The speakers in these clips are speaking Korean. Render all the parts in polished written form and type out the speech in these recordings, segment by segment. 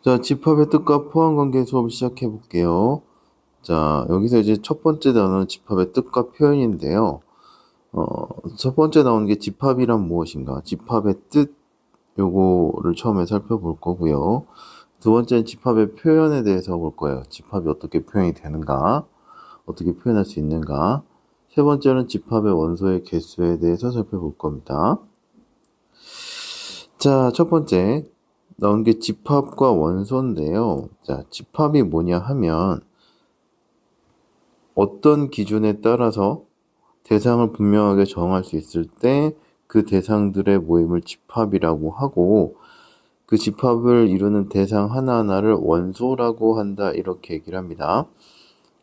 자, 집합의 뜻과 포함관계 수업 시작해 볼게요. 자, 여기서 이제 첫 번째 단어는 집합의 뜻과 표현인데요. 첫 번째 나오는 게 집합이란 무엇인가? 집합의 뜻, 요거를 처음에 살펴볼 거고요. 두 번째는 집합의 표현에 대해서 볼 거예요. 집합이 어떻게 표현이 되는가? 어떻게 표현할 수 있는가? 세 번째는 집합의 원소의 개수에 대해서 살펴볼 겁니다. 자, 첫 번째 나온 게 집합과 원소인데요. 자, 집합이 뭐냐 하면 어떤 기준에 따라서 대상을 분명하게 정할 수 있을 때 그 대상들의 모임을 집합이라고 하고, 그 집합을 이루는 대상 하나하나를 원소라고 한다, 이렇게 얘기를 합니다.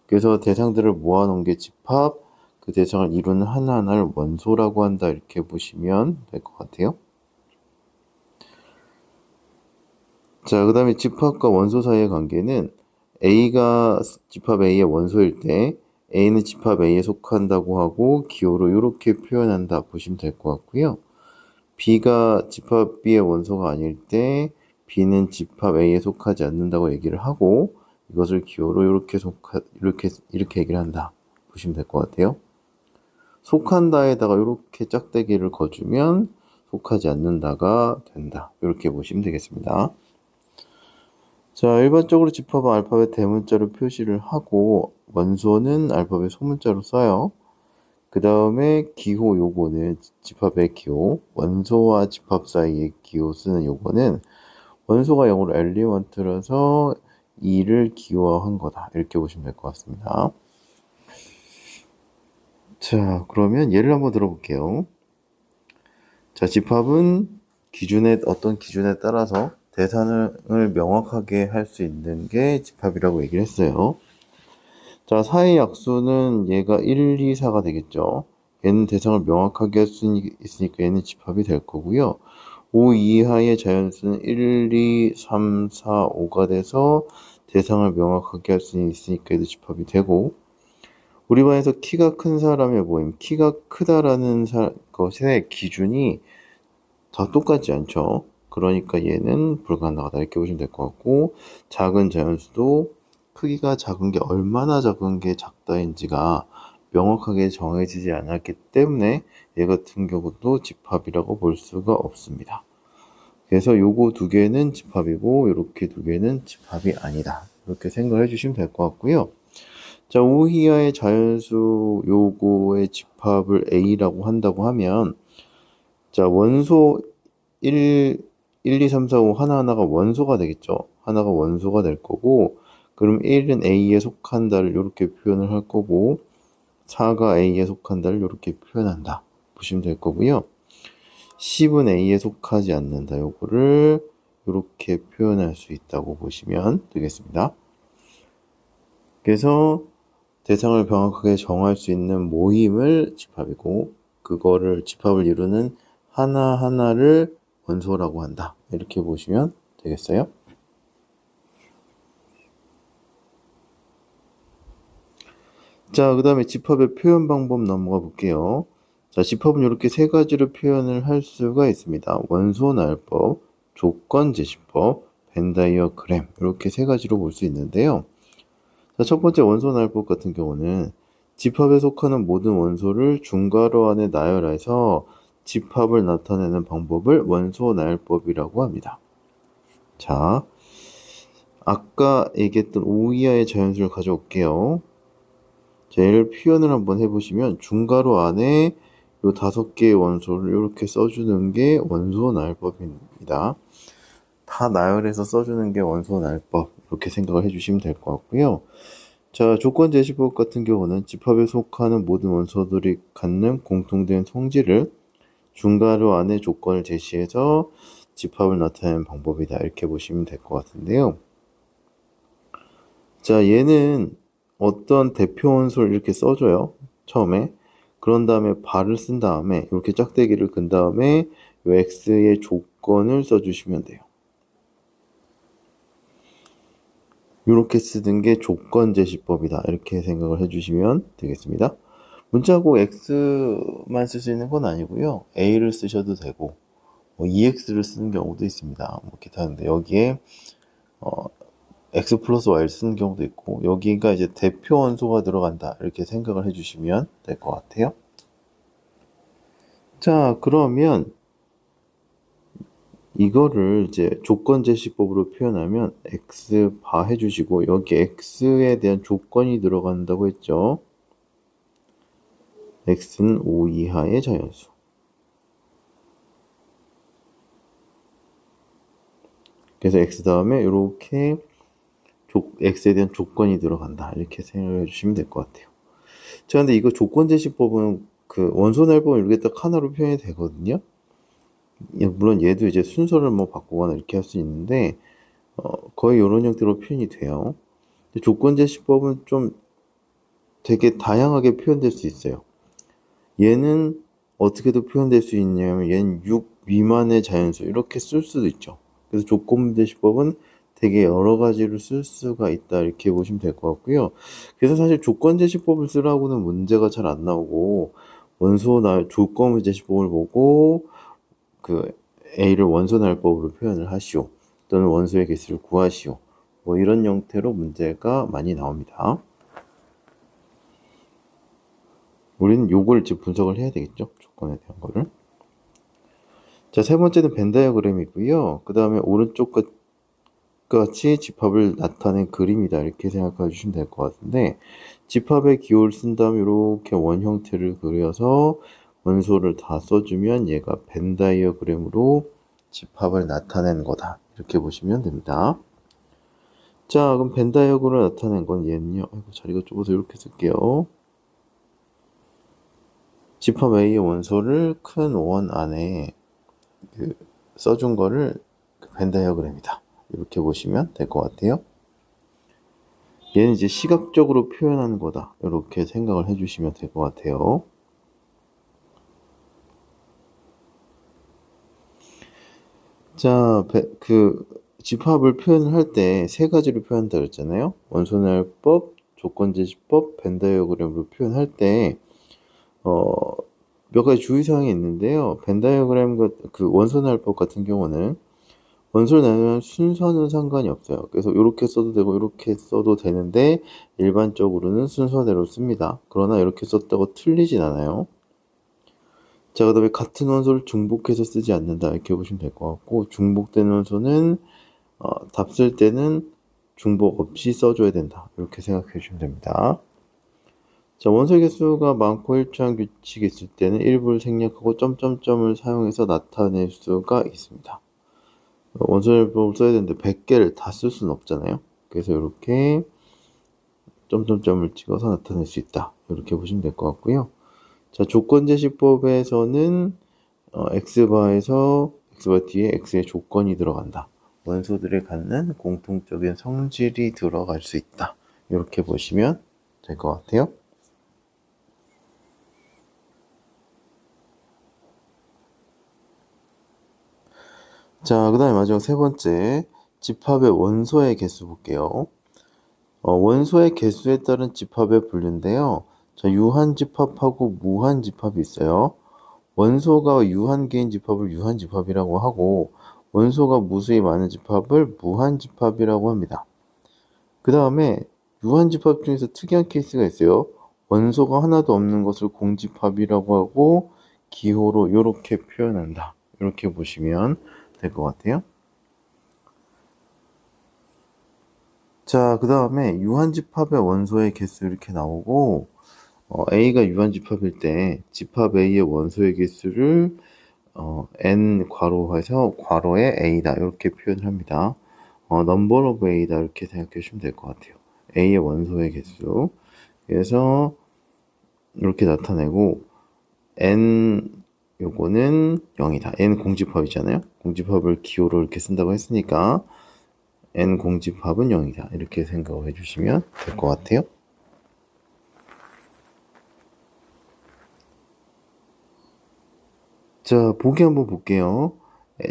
그래서 대상들을 모아놓은 게 집합, 그 대상을 이루는 하나하나를 원소라고 한다, 이렇게 보시면 될 것 같아요. 자, 그 다음에 집합과 원소 사이의 관계는 A가 집합 A의 원소일 때 A는 집합 A에 속한다고 하고 기호로 이렇게 표현한다 보시면 될 것 같고요. B가 집합 B의 원소가 아닐 때 B는 집합 A에 속하지 않는다고 얘기를 하고 이것을 기호로 이렇게 얘기를 한다 보시면 될 것 같아요. 속한다에다가 이렇게 짝대기를 거주면 속하지 않는다가 된다, 이렇게 보시면 되겠습니다. 자, 일반적으로 집합은 알파벳 대문자로 표시를 하고 원소는 알파벳 소문자로 써요. 그 다음에 기호, 요거는 집합의 기호, 원소와 집합 사이의 기호 쓰는 요거는 원소가 0으로 엘리먼트라서 2를 기호화한 거다, 이렇게 보시면 될 것 같습니다. 자, 그러면 예를 한번 들어볼게요. 자, 집합은 어떤 기준에 따라서 대상을 명확하게 할 수 있는 게 집합이라고 얘기를 했어요. 자, 4의 약수는 얘가 1, 2, 4가 되겠죠. 얘는 대상을 명확하게 할 수 있으니까 얘는 집합이 될 거고요. 5 이하의 자연수는 1, 2, 3, 4, 5가 돼서 대상을 명확하게 할 수 있으니까 얘도 집합이 되고, 우리 반에서 키가 큰 사람의 모임, 키가 크다라는 것의 기준이 다 똑같지 않죠. 그러니까 얘는 불가능하다, 이렇게 보시면 될 것 같고, 작은 자연수도 크기가 작은 게 얼마나 작은 게 작다인지가 명확하게 정해지지 않았기 때문에 얘 같은 경우도 집합이라고 볼 수가 없습니다. 그래서 요거 두 개는 집합이고 요렇게 두 개는 집합이 아니다, 이렇게 생각해 주시면 될 것 같고요. 자, 5 이하의 자연수 요거의 집합을 A라고 한다고 하면, 자, 원소 1, 2, 3, 4, 5 하나하나가 원소가 되겠죠. 하나가 원소가 될 거고, 그럼 1은 A에 속한다를 이렇게 표현을 할 거고, 4가 A에 속한다를 이렇게 표현한다 보시면 될 거고요. 10은 A에 속하지 않는다, 요거를 이렇게 표현할 수 있다고 보시면 되겠습니다. 그래서 대상을 명확하게 정할 수 있는 모임을 집합이고, 그거를 집합을 이루는 하나하나를 원소라고 한다, 이렇게 보시면 되겠어요. 자, 그 다음에 집합의 표현 방법 넘어가 볼게요. 자, 집합은 이렇게 세 가지로 표현을 할 수가 있습니다. 원소 나열법, 조건 제시법, 벤 다이어그램, 이렇게 세 가지로 볼 수 있는데요. 자, 첫 번째 원소 나열법 같은 경우는 집합에 속하는 모든 원소를 중괄호 안에 나열해서 집합을 나타내는 방법을 원소 나열법이라고 합니다. 자, 아까 얘기했던 5 이하의 자연수를 가져올게요. 자, 얘를 표현을 한번 해보시면 중괄호 안에 요 5개의 원소를 이렇게 써주는 게 원소 나열법입니다. 다 나열해서 써주는 게 원소 나열법, 이렇게 생각을 해주시면 될 것 같고요. 자, 조건 제시법 같은 경우는 집합에 속하는 모든 원소들이 갖는 공통된 성질을 중괄호 안에 조건을 제시해서 집합을 나타내는 방법이다, 이렇게 보시면 될 것 같은데요. 자, 얘는 어떤 대표 원소를 이렇게 써줘요, 처음에. 그런 다음에 발을 쓴 다음에 이렇게 짝대기를 근 다음에 요 x의 조건을 써주시면 돼요. 이렇게 쓰는 게 조건 제시법이다, 이렇게 생각을 해주시면 되겠습니다. 문자고 x만 쓸 수 있는 건 아니고요. a를 쓰셔도 되고, EX를 쓰는 경우도 있습니다. 뭐 기타. 근데 여기에 x 플러스 y를 쓰는 경우도 있고, 여기가 이제 대표 원소가 들어간다 이렇게 생각을 해주시면 될 것 같아요. 자, 그러면 이거를 이제 조건 제시법으로 표현하면 x 바 해주시고, 여기 x에 대한 조건이 들어간다고 했죠. x는 5 이하의 자연수. 그래서 x 다음에 이렇게 x에 대한 조건이 들어간다 이렇게 생각해 주시면 될 것 같아요. 자, 근데 이거 조건 제시법은 그 원소 날법은 이렇게 딱 하나로 표현이 되거든요. 물론 얘도 이제 순서를 뭐 바꾸거나 이렇게 할 수 있는데, 거의 이런 형태로 표현이 돼요. 조건 제시법은 좀 되게 다양하게 표현될 수 있어요. 얘는 어떻게도 표현될 수 있냐면, 얘는 6 미만의 자연수 이렇게 쓸 수도 있죠. 그래서 조건 제시법은 되게 여러 가지로 쓸 수가 있다 이렇게 보시면 될 것 같고요. 그래서 사실 조건 제시법을 쓰라고는 문제가 잘 안 나오고, 조건 제시법을 보고 그 A를 원소 날법으로 표현을 하시오, 또는 원소의 개수를 구하시오, 뭐 이런 형태로 문제가 많이 나옵니다. 우리는 요걸 이제 분석을 해야 되겠죠, 조건에 대한 거를. 자, 세 번째는 벤 다이어그램이고요. 그 다음에 오른쪽 같이 집합을 나타낸 그림이다 이렇게 생각해 주시면 될 것 같은데, 집합의 기호를 쓴 다음에 이렇게 원 형태를 그려서 원소를 다 써주면 얘가 벤 다이어그램으로 집합을 나타낸 거다 이렇게 보시면 됩니다. 자, 그럼 벤 다이어그램을 나타낸 건 얘는요, 아이고, 자리가 좁아서 이렇게 쓸게요. 집합 A의 원소를 큰 원 안에 써준 거를 벤 다이어그램이다 이렇게 보시면 될 것 같아요. 얘는 이제 시각적으로 표현하는 거다 이렇게 생각을 해주시면 될 것 같아요. 자, 집합을 표현을 할 때 세 가지로 표현한다 그랬잖아요. 원소날법, 조건제시법, 벤 다이어그램으로 표현할 때 몇 가지 주의사항이 있는데요. 벤 다이어그램 그 원소날법 같은 경우는 원소를 나누면 순서는 상관이 없어요. 그래서 이렇게 써도 되고 이렇게 써도 되는데, 일반적으로는 순서대로 씁니다. 그러나 이렇게 썼다고 틀리진 않아요. 자, 그 다음에 같은 원소를 중복해서 쓰지 않는다 이렇게 보시면 될 것 같고, 중복된 원소는 답 쓸 때는 중복 없이 써줘야 된다 이렇게 생각해 주시면 됩니다. 자, 원소 개수가 많고 일정한 규칙이 있을 때는 일부를 생략하고 점점점을 사용해서 나타낼 수가 있습니다. 원소날법을 써야 되는데 100개를 다 쓸 수는 없잖아요. 그래서 이렇게 점점점을 찍어서 나타낼 수 있다 이렇게 보시면 될 것 같고요. 자, 조건제시법에서는 x바에서 x바 뒤에 x의 조건이 들어간다, 원소들이 갖는 공통적인 성질이 들어갈 수 있다 이렇게 보시면 될 것 같아요. 자, 그 다음에 마지막 세 번째, 집합의 원소의 개수 볼게요. 원소의 개수에 따른 집합의 분류인데요. 자, 유한집합하고 무한집합이 있어요. 원소가 유한개인 집합을 유한집합이라고 하고, 원소가 무수히 많은 집합을 무한집합이라고 합니다. 그 다음에 유한집합 중에서 특이한 케이스가 있어요. 원소가 하나도 없는 것을 공집합이라고 하고, 기호로 이렇게 표현한다 이렇게 보시면 될 것 같아요. 자, 그 다음에 유한집합의 원소의 개수 이렇게 나오고, A가 유한집합일 때 집합 A의 원소의 개수를 n 괄호해서 괄호에 A다 이렇게 표현을 합니다. number of A다 이렇게 생각해 주시면 될 것 같아요. A의 원소의 개수. 그래서 이렇게 나타내고, n 요거는 0이다. n 공집합이잖아요. 공집합을 기호로 이렇게 쓴다고 했으니까 n 공집합은 0이다 이렇게 생각을 해주시면 될 것 같아요. 자, 보기 한번 볼게요.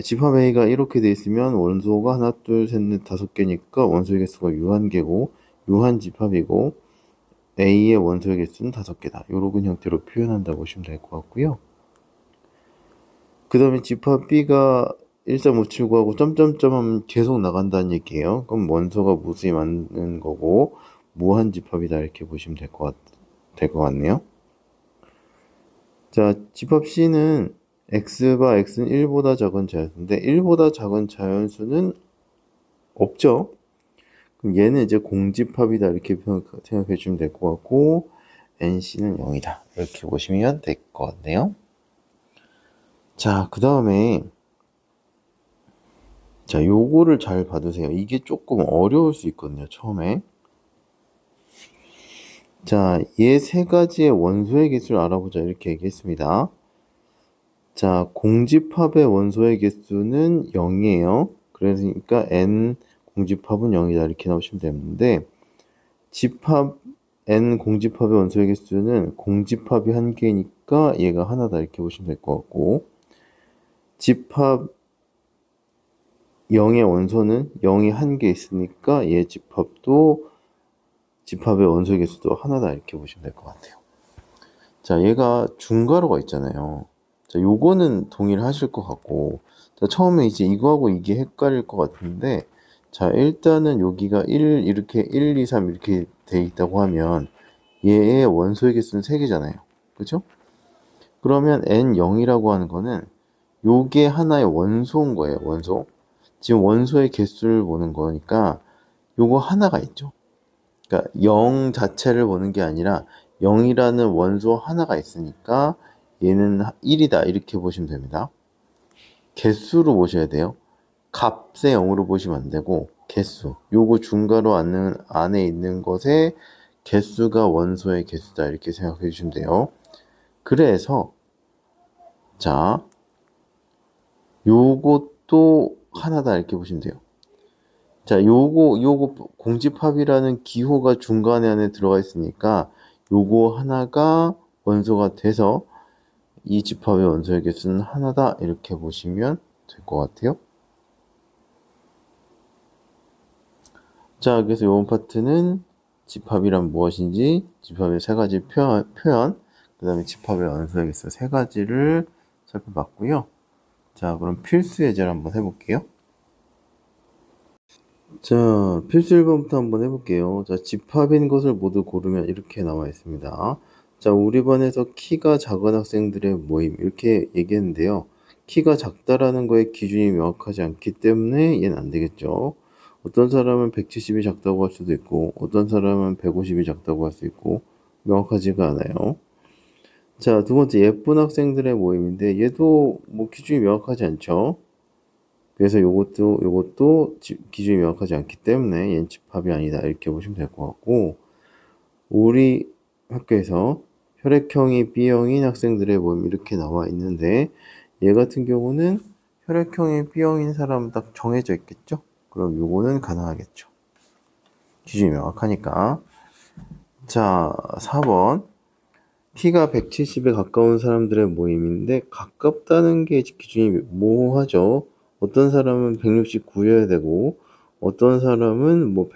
집합 A가 이렇게 돼 있으면 원소가 하나, 둘, 셋, 넷, 5개니까 원소의 개수가 유한개고, 유한집합이고, A의 원소의 개수는 5개다. 요런 형태로 표현한다고 보시면 될 것 같고요. 그 다음에 집합 B가 13579하고 점점점 하면 계속 나간다는 얘기예요. 그럼 원소가 무수히 많은 거고 무한집합이다 이렇게 보시면 될 것 같네요. 자, 집합 C는 x바 x는 1보다 작은 자연수인데 1보다 작은 자연수는 없죠. 그럼 얘는 이제 공집합이다 이렇게 생각해 주시면 될 것 같고 NC는 0이다 이렇게 보시면 될 것 같네요. 자, 그 다음에 자, 요거를 잘 봐두세요. 이게 조금 어려울 수 있거든요, 처음에. 자, 얘 세 가지의 원소의 개수를 알아보자 이렇게 얘기했습니다. 자, 공집합의 원소의 개수는 0이에요. 그러니까 n 공집합은 0이다 이렇게 나오시면 되는데 집합 n 공집합의 원소의 개수는 공집합이 한 개니까 얘가 하나다 이렇게 보시면 될 것 같고 집합 0의 원소는 0이 한 개 있으니까 얘 집합도 집합의 원소의 개수도 하나다 이렇게 보시면 될 것 같아요. 자, 얘가 중괄호가 있잖아요. 자, 요거는 동의를 하실 것 같고 자, 처음에 이제 이거하고 이게 헷갈릴 것 같은데 자, 일단은 여기가 1 이렇게 1, 2, 3 이렇게 돼 있다고 하면 얘의 원소의 개수는 3개잖아요. 그죠? 그러면 n0이라고 하는 거는 요게 하나의 원소인 거예요. 원소. 지금 원소의 개수를 보는 거니까 요거 하나가 있죠. 그러니까 0 자체를 보는 게 아니라 0이라는 원소 하나가 있으니까 얘는 1이다 이렇게 보시면 됩니다. 개수로 보셔야 돼요. 값의 0으로 보시면 안 되고 개수. 요거 중괄호 안에 있는 것의 개수가 원소의 개수다 이렇게 생각해 주시면 돼요. 그래서 자 요것도 하나다 이렇게 보시면 돼요. 자, 요거 공집합이라는 기호가 중간에 안에 들어가 있으니까 요거 하나가 원소가 돼서 이 집합의 원소의 개수는 하나다 이렇게 보시면 될 것 같아요. 자, 그래서 이번 파트는 집합이란 무엇인지, 집합의 세 가지 표현, 그 다음에 집합의 원소의 개수 세 가지를 살펴봤고요. 자, 그럼 필수 예제를 한번 해볼게요. 자, 필수 1번부터 한번 해볼게요. 자, 집합인 것을 모두 고르면 이렇게 나와 있습니다. 자, 우리 반에서 키가 작은 학생들의 모임 이렇게 얘기했는데요. 키가 작다라는 거에 기준이 명확하지 않기 때문에 얘는 안 되겠죠. 어떤 사람은 170이 작다고 할 수도 있고 어떤 사람은 150이 작다고 할 수 있고 명확하지가 않아요. 자, 두 번째 예쁜 학생들의 모임인데 얘도 뭐 기준이 명확하지 않죠. 그래서 요것도 기준이 명확하지 않기 때문에 얘는 집합이 아니다 이렇게 보시면 될 것 같고 우리 학교에서 혈액형이 B형인 학생들의 모임 이렇게 나와 있는데 얘 같은 경우는 혈액형이 B형인 사람 딱 정해져 있겠죠? 그럼 요거는 가능하겠죠. 기준이 명확하니까. 자, 4번 키가 170에 가까운 사람들의 모임인데 가깝다는 게 기준이 모호하죠. 어떤 사람은 169여야 되고 어떤 사람은 뭐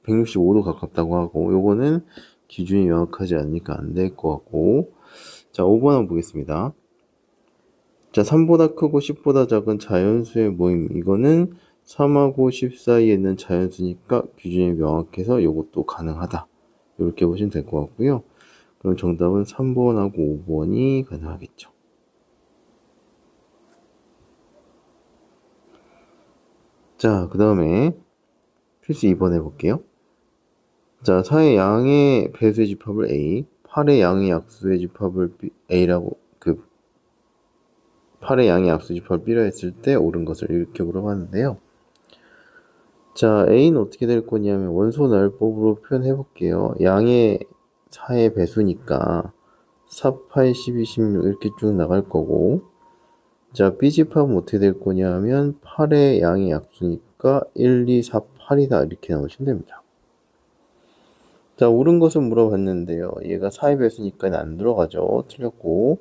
165도 가깝다고 하고 요거는 기준이 명확하지 않으니까 안 될 것 같고 자 5번 한번 보겠습니다. 자 3보다 크고 10보다 작은 자연수의 모임 이거는 3하고 10 사이에 있는 자연수니까 기준이 명확해서 요것도 가능하다 이렇게 보시면 될 것 같고요. 그럼 정답은 3번하고 5번이 가능하겠죠. 자, 그 다음에 필수 2번 해볼게요. 자, 4의 양의 배수의 집합을 A, 8의 양의 약수의 집합을 A라고, 8의 양의 약수 집합을 B라 했을 때 옳은 것을 이렇게 물어봤는데요. 자, A는 어떻게 될 거냐면 원소 나열법으로 표현해 볼게요. 양의 4의 배수니까 4, 8, 12, 16 이렇게 쭉 나갈 거고 자, B집합은 어떻게 될 거냐 하면 8의 양의 약수니까 1, 2, 4, 8이다 이렇게 나오시면 됩니다. 자, 옳은 것을 물어봤는데요. 얘가 4의 배수니까 안 들어가죠. 틀렸고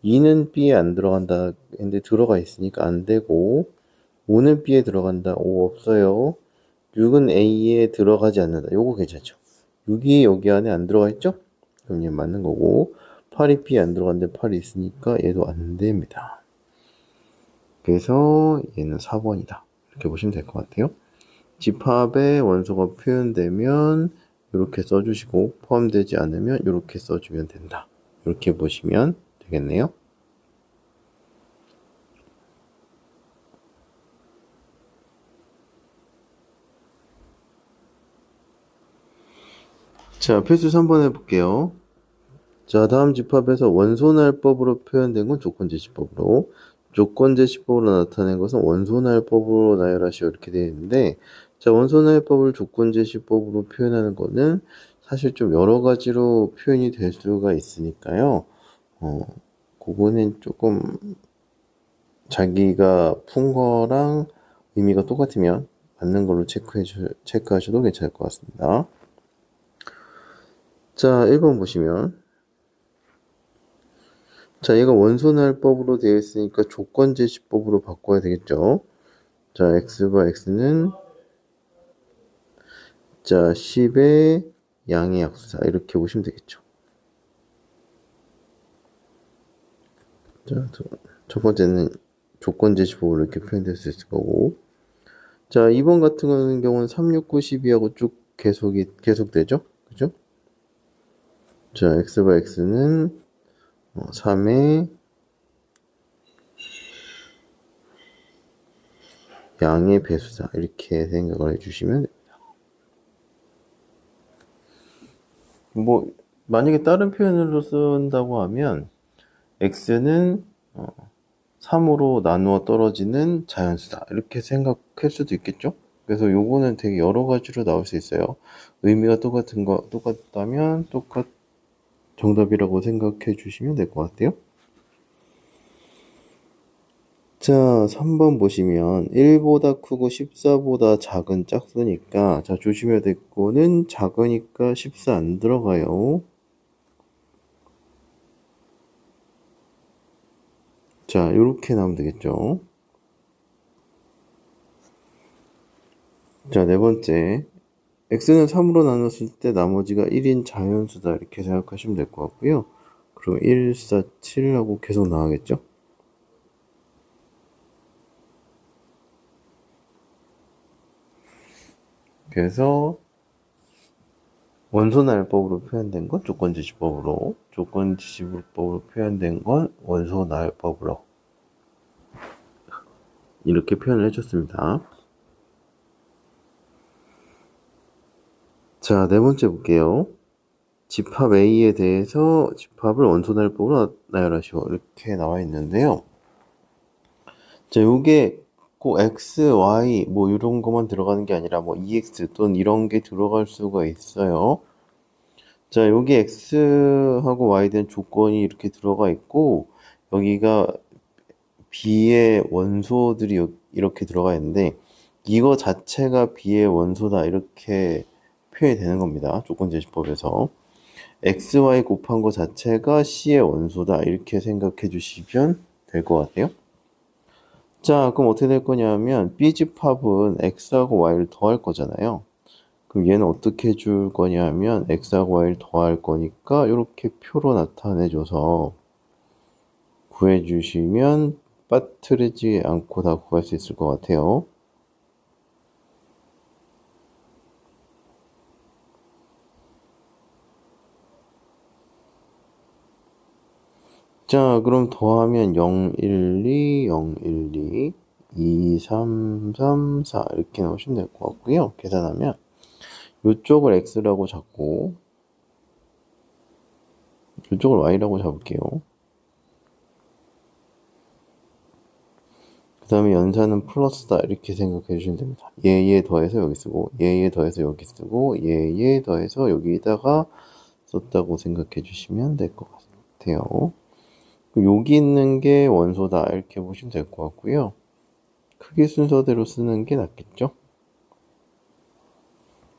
2는 B에 안 들어간다 했는데 들어가 있으니까 안 되고 5는 B에 들어간다. 5 없어요. 6은 A에 들어가지 않는다. 요거 괜찮죠. 6이 여기 안에 안 들어가 있죠? 그럼 얘 맞는 거고 8이 B에 안 들어갔는데 8이 있으니까 얘도 안 됩니다. 그래서 얘는 4번이다. 이렇게 보시면 될 것 같아요. 집합에 원소가 표현되면 이렇게 써주시고 포함되지 않으면 이렇게 써주면 된다. 이렇게 보시면 되겠네요. 자, 필수 3번 해볼게요. 자, 다음 집합에서 원소날법으로 표현된 건 조건제시법으로, 조건제시법으로 나타낸 것은 원소날법으로 나열하시오 이렇게 되어 있는데, 자, 원소날법을 조건제시법으로 표현하는 거는 사실 좀 여러 가지로 표현이 될 수가 있으니까요. 그거는 조금 자기가 푼 거랑 의미가 똑같으면 맞는 걸로 체크하셔도 괜찮을 것 같습니다. 자, 1번 보시면, 자, 얘가 원소날법으로 되어 있으니까 조건제시법으로 바꿔야 되겠죠. 자, x바 x는 자 10의 양의 약수다 이렇게 보시면 되겠죠. 자, 첫 번째는 조건제시법으로 이렇게 표현될 수 있을 거고, 자 2번 같은 경우는 3, 6, 9, 12하고 쭉 계속되죠. 그죠? 자, x바 x는 3의 양의 배수다 이렇게 생각을 해주시면 됩니다. 뭐 만약에 다른 표현으로 쓴다고 하면 x는 3으로 나누어 떨어지는 자연수다 이렇게 생각할 수도 있겠죠. 그래서 요거는 되게 여러 가지로 나올 수 있어요. 의미가 똑같다면 정답이라고 생각해 주시면 될 것 같아요. 자, 3번 보시면 1보다 크고 14보다 작은 짝수니까, 자, 조심해야 될 거는 작으니까 14 안 들어가요. 자, 요렇게 나오면 되겠죠. 자, 네 번째. x는 3으로 나눴을 때 나머지가 1인 자연수다 이렇게 생각하시면 될 것 같고요. 그럼 1, 4, 7하고 계속 나가겠죠. 그래서 원소나열법으로 표현된 건 조건지시법으로, 조건지시법으로 표현된 건 원소나열법으로 이렇게 표현을 해줬습니다. 자, 네 번째 볼게요. 집합 A에 대해서 집합을 원소나열법으로 나열하시오 이렇게 나와 있는데요. 자, 요게 꼭 x, y 뭐 이런 것만 들어가는 게 아니라 뭐 ex 또는 이런 게 들어갈 수가 있어요. 자, 여기 x하고 y에 대한 조건이 이렇게 들어가 있고, 여기가 b의 원소들이 이렇게 들어가 있는데, 이거 자체가 b의 원소다 이렇게 표현이 되는 겁니다. 조건제시법에서. x, y 곱한 거 자체가 c의 원소다 이렇게 생각해 주시면 될 것 같아요. 자, 그럼 어떻게 될 거냐면 B집합은 X하고 Y를 더할 거잖아요. 그럼 얘는 어떻게 해줄 거냐 하면 X하고 Y를 더할 거니까 이렇게 표로 나타내줘서 구해주시면 빠뜨리지 않고 다 구할 수 있을 것 같아요. 자, 그럼 더하면 0, 1, 2, 0, 1, 2, 2, 3, 3, 4 이렇게 나오시면 될 것 같고요. 계산하면 이쪽을 X라고 잡고 이쪽을 Y라고 잡을게요. 그 다음에 연산은 플러스다 이렇게 생각해 주시면 됩니다. 얘 더해서 여기 쓰고 얘 더해서 여기 쓰고 얘 더해서 여기다가 썼다고 생각해 주시면 될 것 같아요. 여기 있는 게 원소다 이렇게 보시면 될 것 같고요. 크기 순서대로 쓰는 게 낫겠죠.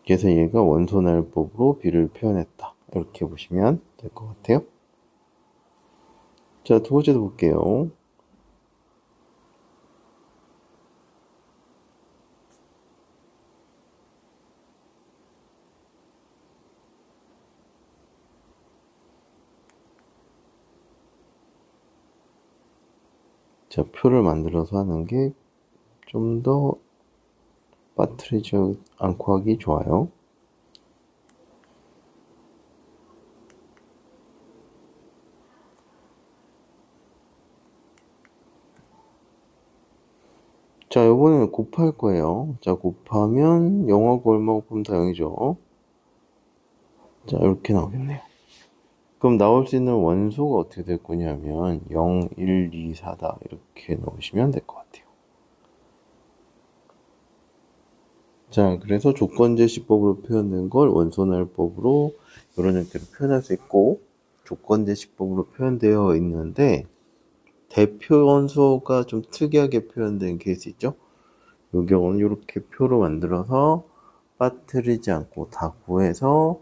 그래서 얘가 원소날법으로 B를 표현했다 이렇게 보시면 될 것 같아요. 자, 두 번째도 볼게요. 자, 표를 만들어서 하는 게 좀 더 빠뜨리지 않고 하기 좋아요. 자, 요거는 곱할 거예요. 자, 곱하면 0하고 얼마 곱하면 다 0이죠. 자, 이렇게 나오겠네요. 그럼 나올 수 있는 원소가 어떻게 될 거냐면 0, 1, 2, 4다 이렇게 넣으시면 될 것 같아요. 자, 그래서 조건제시법으로 표현된 걸 원소날법으로 이런 형태로 표현할 수 있고, 조건제시법으로 표현되어 있는데 대표 원소가 좀 특이하게 표현된 케이스 있죠? 이 경우는 이렇게 표로 만들어서 빠뜨리지 않고 다 구해서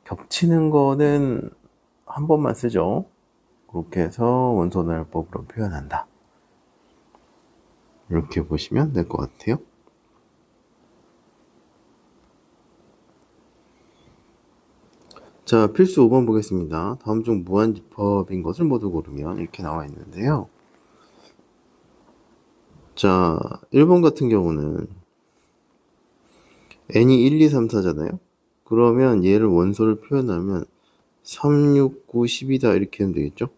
겹치는 거는 한 번만 쓰죠. 그렇게 해서 원소날법으로 표현한다. 이렇게 보시면 될 것 같아요. 자, 필수 5번 보겠습니다. 다음 중 무한집합인 것을 모두 고르면 이렇게 나와 있는데요. 자, 1번 같은 경우는 n이 1, 2, 3, 4잖아요. 그러면 얘를 원소를 표현하면 3, 6, 9, 10이다 이렇게 하면 되겠죠.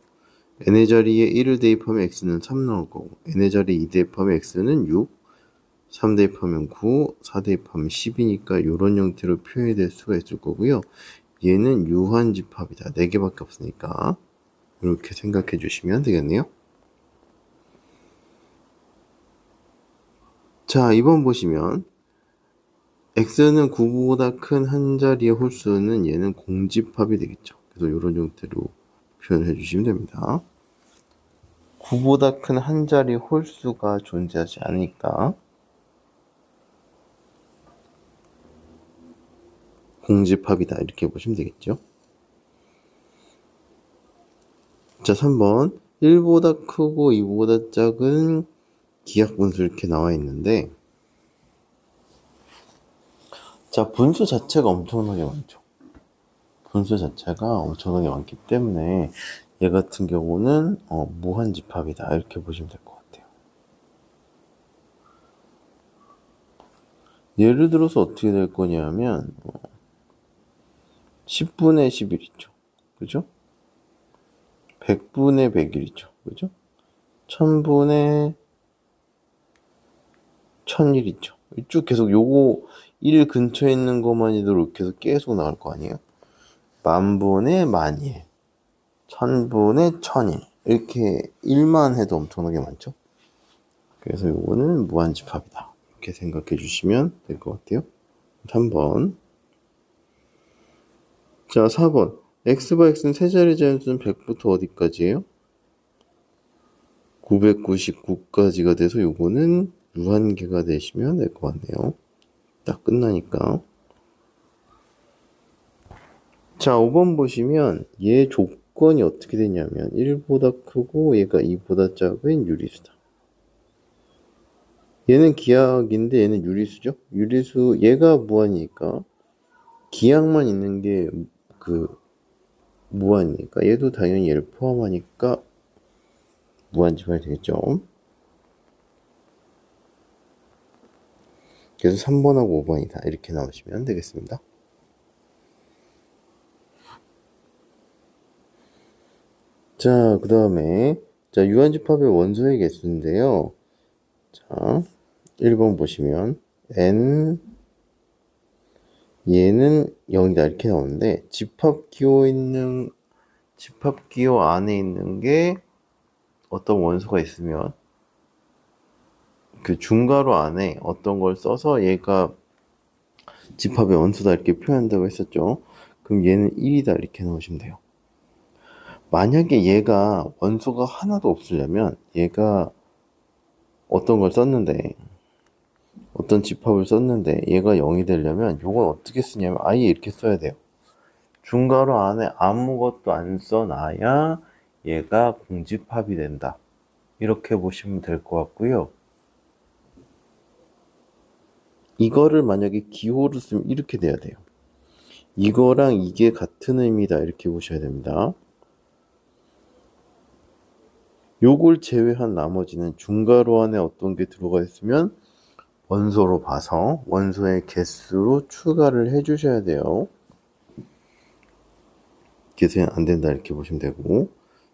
n의 자리에 1을 대입하면 x는 3 나올 거고, n의 자리에 2 대입하면 x는 6, 3 대입하면 9, 4 대입하면 10이니까 이런 형태로 표현이 될 수가 있을 거고요. 얘는 유한집합이다. 4개밖에 없으니까 이렇게 생각해 주시면 되겠네요. 자, 2번 보시면 x는 9보다 큰 한 자리의 홀수는 얘는 공집합이 되겠죠. 그래서 이런 형태로 표현해 주시면 됩니다. 9보다 큰 한 자리 홀수가 존재하지 않으니까 공집합이다 이렇게 보시면 되겠죠. 자, 3번 1보다 크고 2보다 작은 기하분수 이렇게 나와 있는데, 자, 분수 자체가 엄청나게 많죠. 분수 자체가 엄청나게 많기 때문에 얘 같은 경우는 무한집합이다 이렇게 보시면 될 것 같아요. 예를 들어서 어떻게 될 거냐면 10분의 11 있죠. 그죠? 100분의 100일 있죠. 그죠? 1000분의 1000일 있죠. 쭉 계속 요거 1 근처에 있는 것만이도록 계속 나올 거 아니에요? 만분의 만일, 1000분의 1000일 이렇게 1만 해도 엄청나게 많죠. 그래서 요거는 무한집합이다 이렇게 생각해 주시면 될 것 같아요. 3번. 자, 4번 x바 x는 세 자리 자연수는 100부터 어디까지예요? 999까지가 돼서 요거는 무한계가 되시면 될 것 같네요. 딱 끝나니까. 자, 5번 보시면 얘 조건이 어떻게 되냐면 1보다 크고 얘가 2보다 작은 유리수다. 얘는 기하학인데 얘는 유리수죠. 유리수 얘가 무한이니까 기하학만 있는 게 무한이니까 얘도 당연히 얘를 포함하니까 무한집합이 되겠죠. 그래서 3번하고 5번이다 이렇게 나오시면 되겠습니다. 자, 그 다음에 자, 유한집합의 원소의 개수인데요. 자, 1번 보시면 n 얘는 0이다 이렇게 나오는데 집합기호 안에 있는 게 어떤 원소가 있으면 그 중괄호 안에 어떤 걸 써서 얘가 집합의 원소다 이렇게 표현한다고 했었죠. 그럼 얘는 1이다 이렇게 넣으시면 돼요. 만약에 얘가 원소가 하나도 없으려면 얘가 어떤 걸 썼는데 어떤 집합을 썼는데 얘가 0이 되려면 요건 어떻게 쓰냐면 아예 이렇게 써야 돼요. 중괄호 안에 아무것도 안 써놔야 얘가 공집합이 된다. 이렇게 보시면 될 것 같고요. 이거를 만약에 기호로 쓰면 이렇게 돼야 돼요. 이거랑 이게 같은 의미다 이렇게 보셔야 됩니다. 요걸 제외한 나머지는 중괄호 안에 어떤 게 들어가 있으면 원소로 봐서 원소의 개수로 추가를 해 주셔야 돼요. 계산이 안 된다 이렇게 보시면 되고,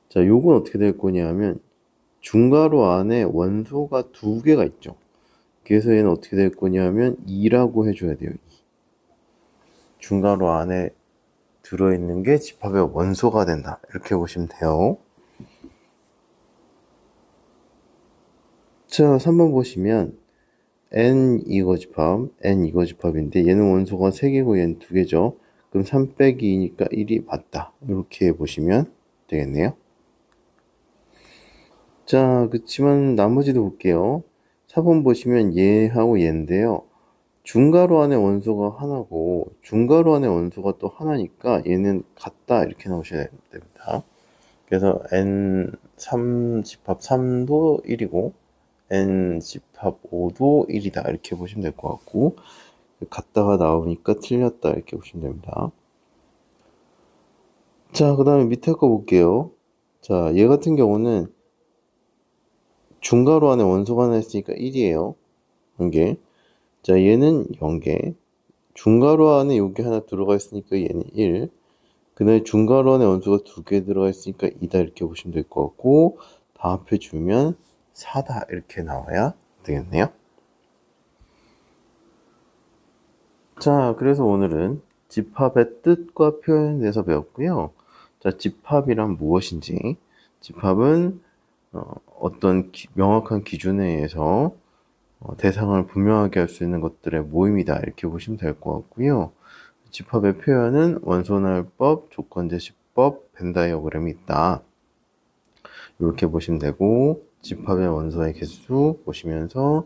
자, 요건 어떻게 될 거냐면 중괄호 안에 원소가 두 개가 있죠. 그래서 얘는 어떻게 될 거냐면 2라고 해줘야 돼요. 중괄호 안에 들어있는 게 집합의 원소가 된다 이렇게 보시면 돼요. 자, 3번 보시면 n 이거집합, n 이거집합인데 얘는 원소가 3개고 얘는 2개죠. 그럼 3 빼기 2니까 1이 맞다. 이렇게 보시면 되겠네요. 자, 그치만 나머지도 볼게요. 4번 보시면 얘하고 얘인데요. 중괄호 안에 원소가 하나고 중괄호 안에 원소가 또 하나니까 얘는 같다 이렇게 나오셔야 됩니다. 그래서 n3 집합 3도 1이고 n 집합 5도 1이다 이렇게 보시면 될 것 같고, 같다가 나오니까 틀렸다 이렇게 보시면 됩니다. 자, 그 다음에 밑에 거 볼게요. 자, 얘 같은 경우는 중괄호 안에 원소가 하나 있으니까 1이에요. 0개. 자, 얘는 0개. 중괄호 안에 여기 하나 들어가 있으니까 얘는 1. 그 다음에 중괄호 안에 원소가 2개 들어가 있으니까 2다 이렇게 보시면 될 것 같고, 다 합해주면 4다 이렇게 나와야 되겠네요. 자, 그래서 오늘은 집합의 뜻과 표현에 대해서 배웠고요. 자, 집합이란 무엇인지, 집합은 어떤 명확한 기준에 의해서 대상을 분명하게 할 수 있는 것들의 모임이다 이렇게 보시면 될 것 같고요. 집합의 표현은 원소날법, 조건제시법, 벤 다이어그램이 있다 이렇게 보시면 되고, 집합의 원소의 개수 보시면서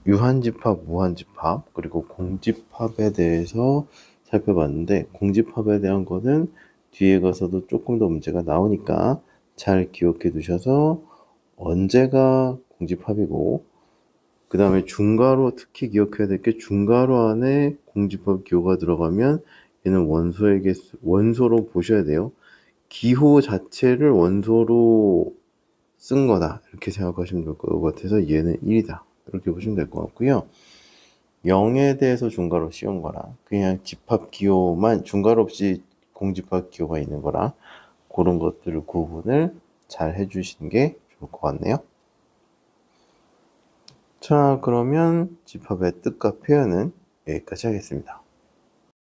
유한집합, 무한집합, 그리고 공집합에 대해서 살펴봤는데, 공집합에 대한 거는 뒤에 가서도 조금 더 문제가 나오니까 잘 기억해 두셔서 언제가 공집합이고, 그 다음에 중괄호, 특히 기억해야 될 게 중괄호 안에 공집합 기호가 들어가면 얘는 원소의 개수, 원소로 보셔야 돼요. 기호 자체를 원소로 쓴 거다 이렇게 생각하시면 될 것 같아서 얘는 1이다 이렇게 보시면 될 것 같고요. 0에 대해서 중괄호 씌운 거라, 그냥 집합 기호만 중괄호 없이 공집합 기호가 있는 거라, 그런 것들을 구분을 잘 해주시는 게 좋을 것 같네요. 자, 그러면 집합의 뜻과 표현은 여기까지 하겠습니다.